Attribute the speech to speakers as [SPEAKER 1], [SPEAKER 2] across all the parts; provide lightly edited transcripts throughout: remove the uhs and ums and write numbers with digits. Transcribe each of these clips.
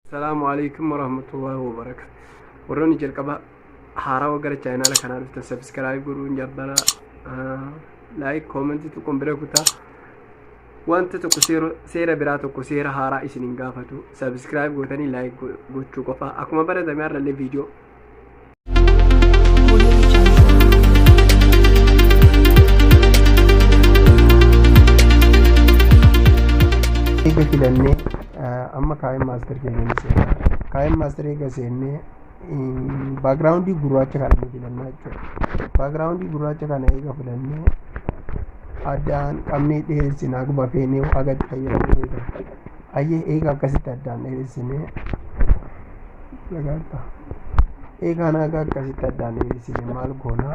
[SPEAKER 1] السلام عليكم ورحمة الله وبركاته. وروني جركبا حارة وقرا channel كنا نفتح سبسكرايب قرون جبلا لايك كومنت تكون بركوتا وانت تكسير سيرة براتو كسير حارة إسنين قافتو سبسكرايب قوتني لايك قوتشو قفا أكما برد ميار للي فيديو filanne amma kayan master kenan sai kayan master ga sai ne background guraacha kana filanna jechuudha. background guraacha kana eega filanne addaan qabnee dheeressina akkuma feenee agatti fayyadamuu ayyee eega akkasitti addaan dheeressine lagaata eega naga akkasitti addaan dheeressine maal goona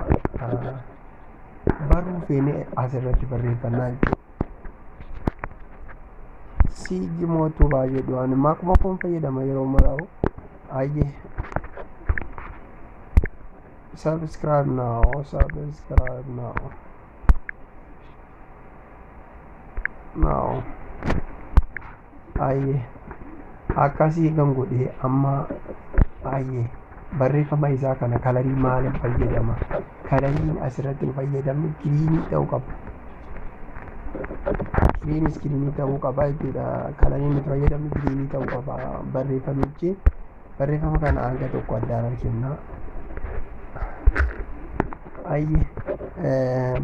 [SPEAKER 1] barruu feenee asirratti barreeffannaa jechuudha. Sigi motu baay'ee du'an makuma kun fayyadama yeroo maraa'u ayyee subscribe now ayyee akkasii kan godhee amma ayyee barreeffama isaa kana kalarii maaliin fayyadama kalariin asirratti fayyadamni giriinii ta'uu qaba. Green screen ta'uu qaba jechuudha. Kalariin nuti fayyadamnu green ta'uu qaba. Barreeffama kana hanga tokko addaan argina.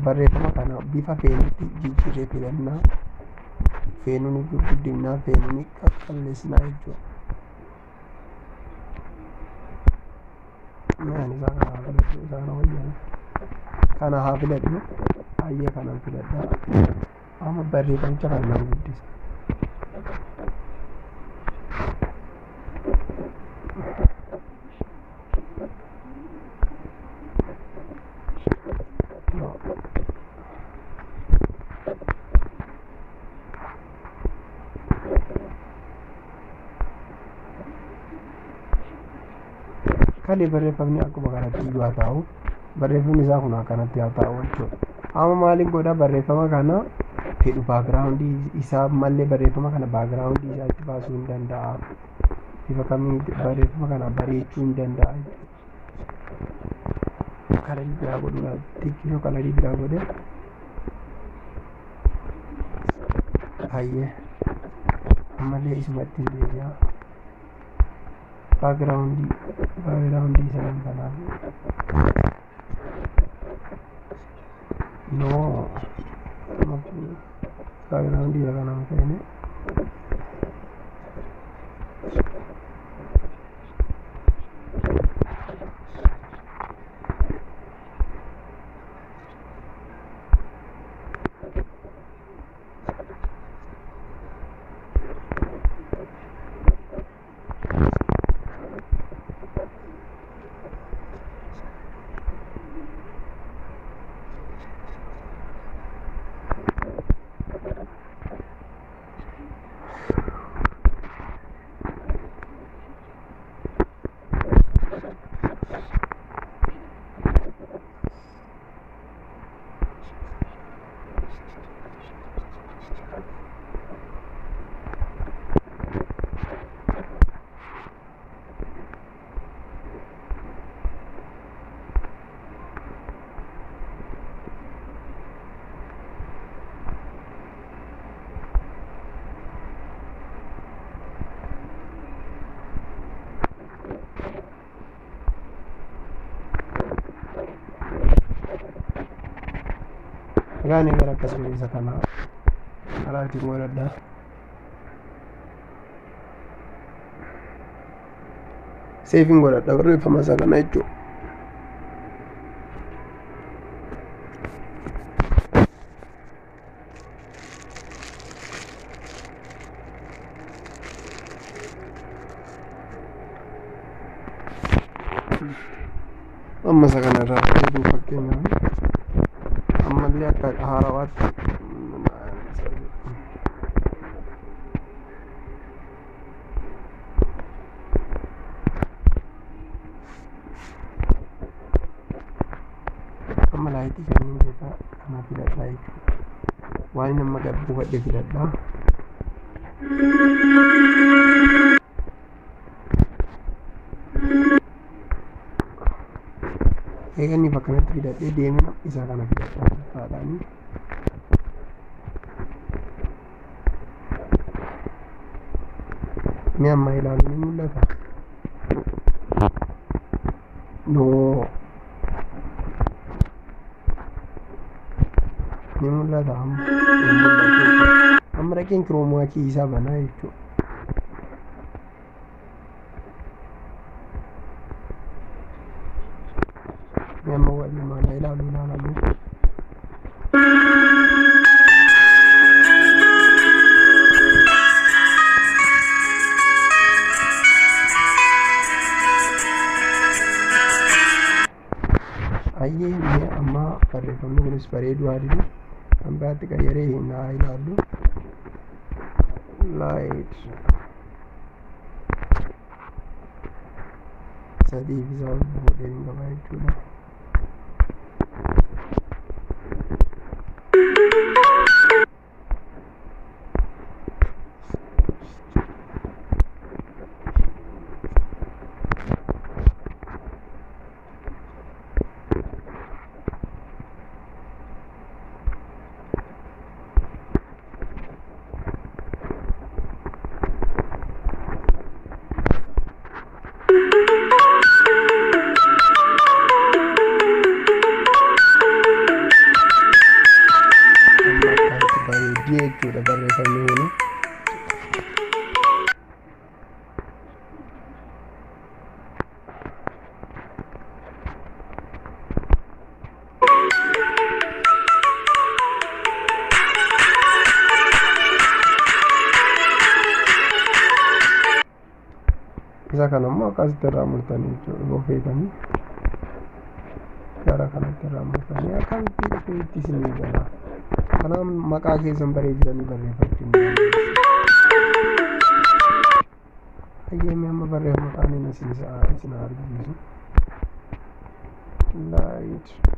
[SPEAKER 1] Barreeffama kana bifa feenutti jijjiirree filanna. Feenuun guddinaa feenuun qalleessinaa jechuudha. Kana haa filadhu. Ayyee kanaan filadhaa. Amma barreeffamicha kanaan guddisa. Kali barreeffamni akkuma kanatti iyyuu haa ta'u barreeffamni isaa kun akkanatti haa ta'u jechuudha. Amma maaliin godha barreeffama kana fedhu background isaa mallee barreeffama kana background isaa itti baasuu hin danda'a. Bifa kamiin barreeffama kana bareechuu hin danda'a. Kalarii biraa godhuudhaaf xiqqoo kalarii biraa godhe ayyee ammallee isumatti hin deebi'a. Background sana kanaaf no background dia kan nama ini gani gara kasih bisa kana ala di morada saving gora da bari fa masa kana ijo amma sakana ra itu pakainya lihat harawat malai ti kan kita karena tidak baik wani nan maga buat dia tidak dah eeganii bakka kanatti fidadhee deemina isa kana fidadhaa haadhaanii mi amma ilaalu ni mul'ata no ni mul'ata amma dhaqeen kiroomaa isaa banaa jechuudha. Nama wali mana ilalu ilalu ayye me amma barreeffamni kunis bareedu haadhi kan biraatti qayyaree hin ilalu light sadii bisa godhee hin qaba jechuudha. jechuudha barreeffamni kun isa kanammoo akkasitti irraa murtanii jechuudha bofeetanii gara kanatti irraa murtanii akkamitti dhufee itti isinii gala kanaan maqaa keessan bareechitanii barreeffachuu hayyeemi amma barreeffama maqaan isin argisiisu light